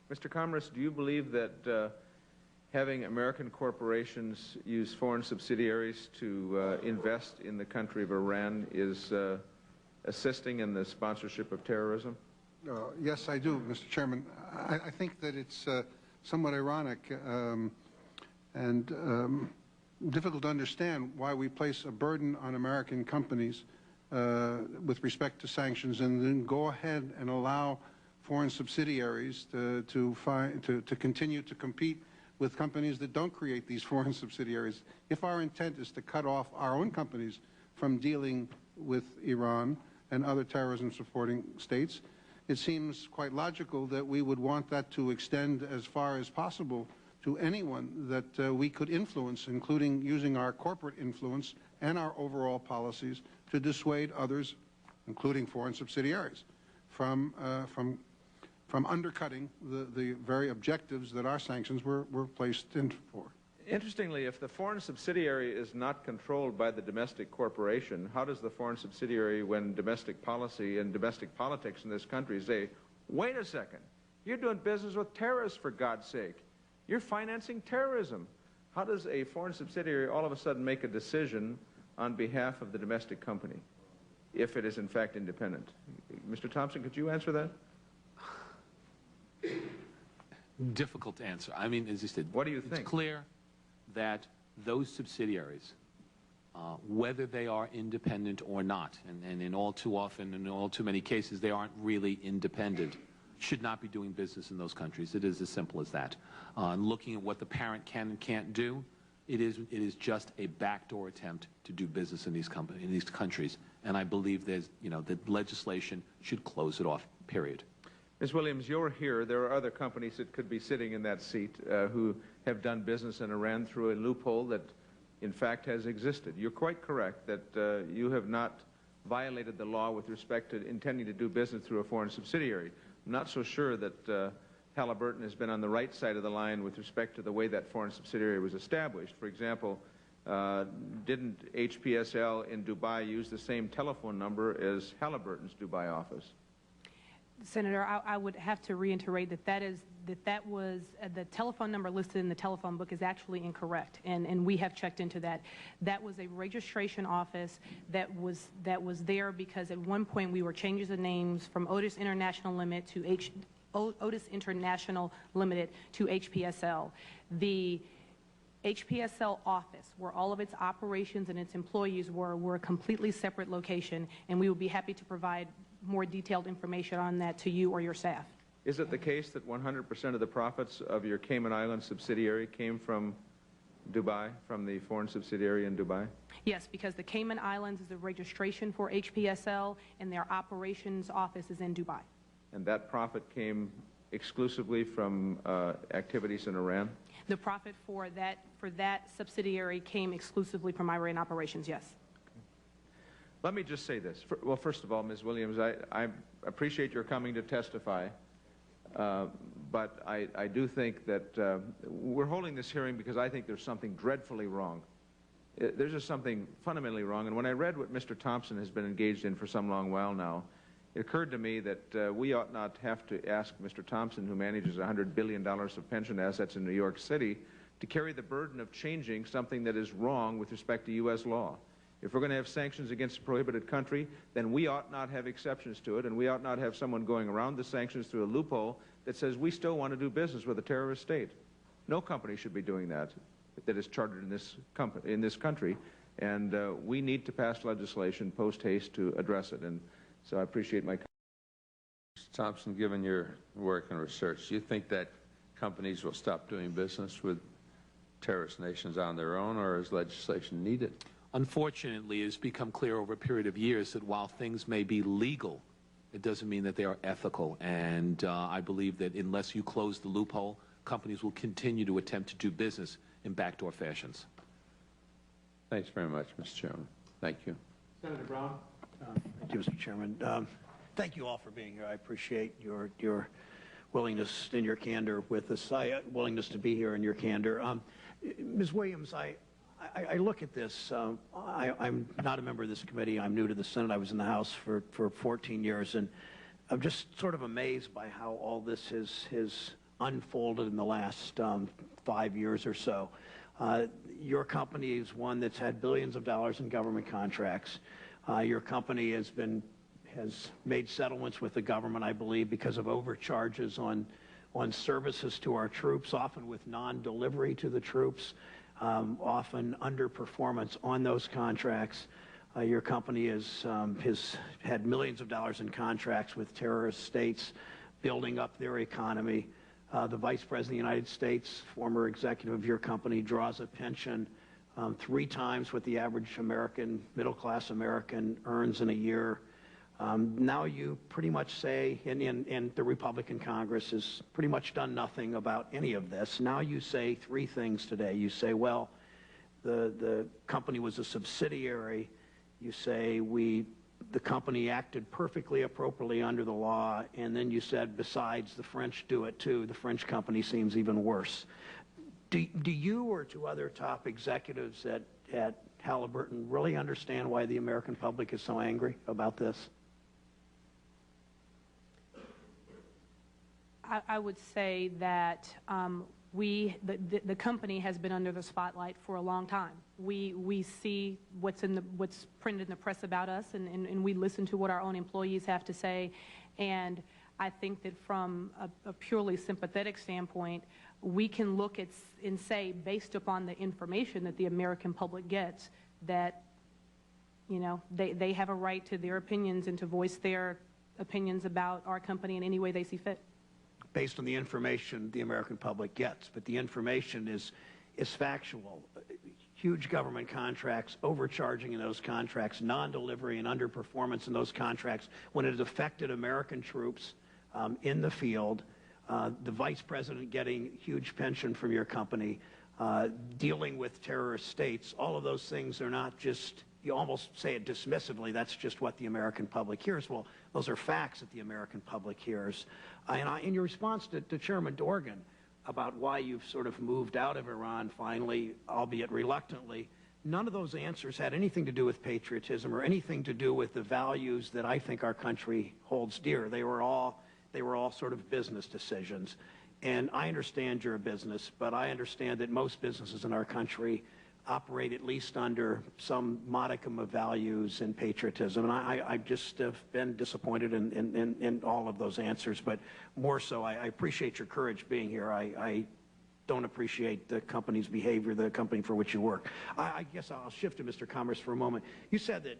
Mr. Commerce, do you believe that having American corporations use foreign subsidiaries to invest in the country of Iran is assisting in the sponsorship of terrorism? Yes, I do, Mr. Chairman. I think that it's somewhat ironic and difficult to understand why we place a burden on American companies with respect to sanctions and then go ahead and allow foreign subsidiaries to continue to compete with companies that don't create these foreign subsidiaries. If our intent is to cut off our own companies from dealing with Iran and other terrorism-supporting states, it seems quite logical that we would want that to extend as far as possible to anyone that we could influence, including using our corporate influence and our overall policies to dissuade others, including foreign subsidiaries, from undercutting the very objectives that our sanctions were placed in for. Interestingly, if the foreign subsidiary is not controlled by the domestic corporation, how does the foreign subsidiary, when domestic policy and domestic politics in this country say, wait a second, you're doing business with terrorists, for God's sake. You're financing terrorism. How does a foreign subsidiary all of a sudden make a decision on behalf of the domestic company, if it is in fact independent? Mr. Thompson, could you answer that? Difficult to answer. I mean, as you said, what do you think? It's clear that those subsidiaries, whether they are independent or not, and in all too often, in all too many cases, they aren't really independent, should not be doing business in those countries. It is as simple as that. Looking at what the parent can and can't do, it is just a backdoor attempt to do business in these countries. And I believe that legislation should close it off, period. Ms. Williams, you're here. There are other companies that could be sitting in that seat who have done business in Iran through a loophole that, in fact, has existed. You're quite correct that you have not violated the law with respect to intending to do business through a foreign subsidiary. I'm not so sure that Halliburton has been on the right side of the line with respect to the way that foreign subsidiary was established. For example, didn't HPSL in Dubai use the same telephone number as Halliburton's Dubai office? Senator, I would have to reiterate that that was the telephone number listed in the telephone book is actually incorrect, and we have checked into that. That was a registration office that was there because at one point we were changing the names from Otis International Limited to Otis International Limited to HPSL. The HPSL office, where all of its operations and its employees were a completely separate location, and we would be happy to provide more detailed information on that to you or your staff. Is it the case that 100% of the profits of your Cayman Islands subsidiary came from Dubai, from the foreign subsidiary in Dubai? Yes, because the Cayman Islands is a registration for HPSL, and their operations office is in Dubai. And that profit came exclusively from activities in Iran? The profit for that subsidiary came exclusively from Iran operations, yes. Let me just say this. Well, first of all, Ms. Williams, I appreciate your coming to testify, but I do think that we're holding this hearing because I think there's something dreadfully wrong. There's just something fundamentally wrong, and when I read what Mr. Thompson has been engaged in for some long while now, it occurred to me that we ought not have to ask Mr. Thompson, who manages $100 billion of pension assets in New York City, to carry the burden of changing something that is wrong with respect to U.S. law. If we're going to have sanctions against a prohibited country, then we ought not have exceptions to it, and we ought not have someone going around the sanctions through a loophole that says we still want to do business with a terrorist state. No company should be doing that is chartered in this country, and we need to pass legislation post-haste to address it. And so I appreciate my comment. Mr. Thompson, given your work and research, do you think that companies will stop doing business with terrorist nations on their own, or is legislation needed? Unfortunately, it's become clear over a period of years that while things may be legal, it doesn't mean that they are ethical. And I believe that unless you close the loophole, companies will continue to attempt to do business in backdoor fashions. Thanks very much, Mr. Chairman. Thank you. Senator Brown. Thank you, Mr. Chairman. Thank you all for being here. I appreciate your willingness and your candor with us. Willingness to be here and your candor. Ms. Williams, I look at this. I'm not a member of this committee. I'm new to the Senate. I was in the House for 14 years, and I'm just sort of amazed by how all this has unfolded in the last 5 years or so. Your company is one that's had billions of dollars in government contracts. Your company has made settlements with the government, I believe, because of overcharges on services to our troops, often with non-delivery to the troops, often underperformance on those contracts. Your company has had millions of dollars in contracts with terrorist states, building up their economy. The Vice President of the United States, former executive of your company, draws a pension 3 times what the average American, middle-class American, earns in a year. Now you pretty much say, and the Republican Congress has pretty much done nothing about any of this. Now you say 3 things today. You say, well, the company was a subsidiary. You say the company acted perfectly appropriately under the law, and then you said, besides, the French do it too. The French company seems even worse. Do you or two other top executives at Halliburton really understand why the American public is so angry about this? I would say that the company has been under the spotlight for a long time. We see what's printed in the press about us, and we listen to what our own employees have to say. And I think that from a purely sympathetic standpoint, we can look at and say, based upon the information that the American public gets, that they have a right to their opinions and to voice their opinions about our company in any way they see fit. Based on the information the American public gets, but the information is factual. Huge government contracts, overcharging in those contracts, non-delivery and underperformance in those contracts when it has affected American troops in the field, the Vice President getting huge pension from your company, dealing with terrorist states. All of those things are not just, you almost say it dismissively, that's just what the American public hears. Well, those are facts that the American public hears. In your response to Chairman Dorgan about why you've sort of moved out of Iran finally, albeit reluctantly, none of those answers had anything to do with patriotism or anything to do with the values that I think our country holds dear. They were all sort of business decisions. And I understand you're a business, but I understand that most businesses in our country operate at least under some modicum of values and patriotism. And I just have been disappointed in all of those answers. But more so, I appreciate your courage being here. I don't appreciate the company's behavior, the company for which you work. I guess I'll shift to Mr. Commerce for a moment. You said that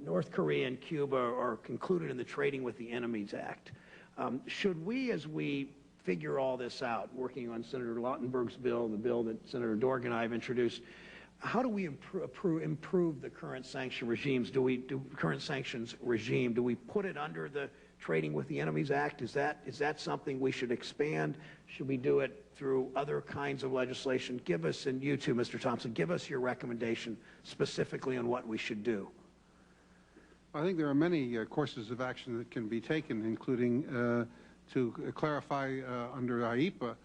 North Korea and Cuba are concluded in the Trading with the Enemies Act. Should we, as we figure all this out, working on Senator Lautenberg's bill, the bill that Senator Dorgan and I have introduced, how do we improve the current sanction regimes? Current sanctions regime? Do we put it under the Trading with the Enemies Act? Is that something we should expand? Should we do it through other kinds of legislation? Give us, and you too, Mr. Thompson, give us your recommendation specifically on what we should do. I think there are many courses of action that can be taken, including to clarify under IEPA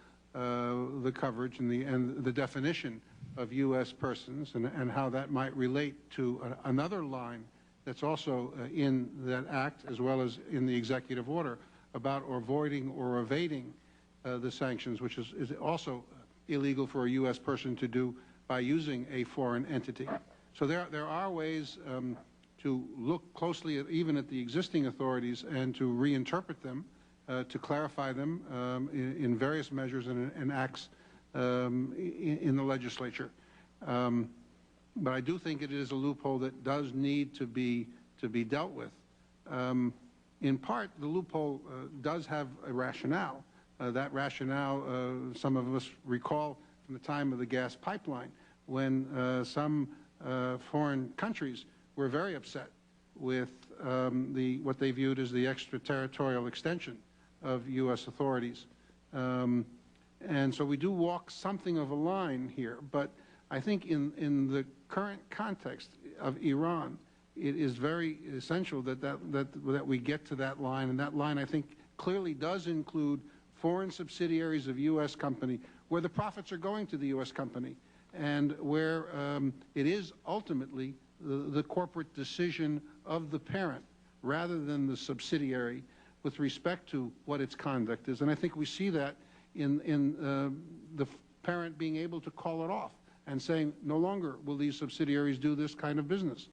the coverage and the definition of U.S. persons and how that might relate to another line that's also in that act, as well as in the executive order, about avoiding or evading the sanctions, which is also illegal for a U.S. person to do by using a foreign entity. So there are ways to look closely even at the existing authorities and to reinterpret them, to clarify them in various measures and acts in the legislature. But I do think it is a loophole that does need to be dealt with. In part, the loophole does have a rationale. That rationale, some of us recall from the time of the gas pipeline, when some foreign countries were very upset with what they viewed as the extraterritorial extension of U.S. authorities. And so we do walk something of a line here, but I think in the current context of Iran, it is very essential that we get to that line, and that line, I think, clearly does include foreign subsidiaries of U.S. company, where the profits are going to the U.S. company, and where it is ultimately the corporate decision of the parent, rather than the subsidiary, with respect to what its conduct is. And I think we see that in the parent being able to call it off and saying, no longer will these subsidiaries do this kind of business.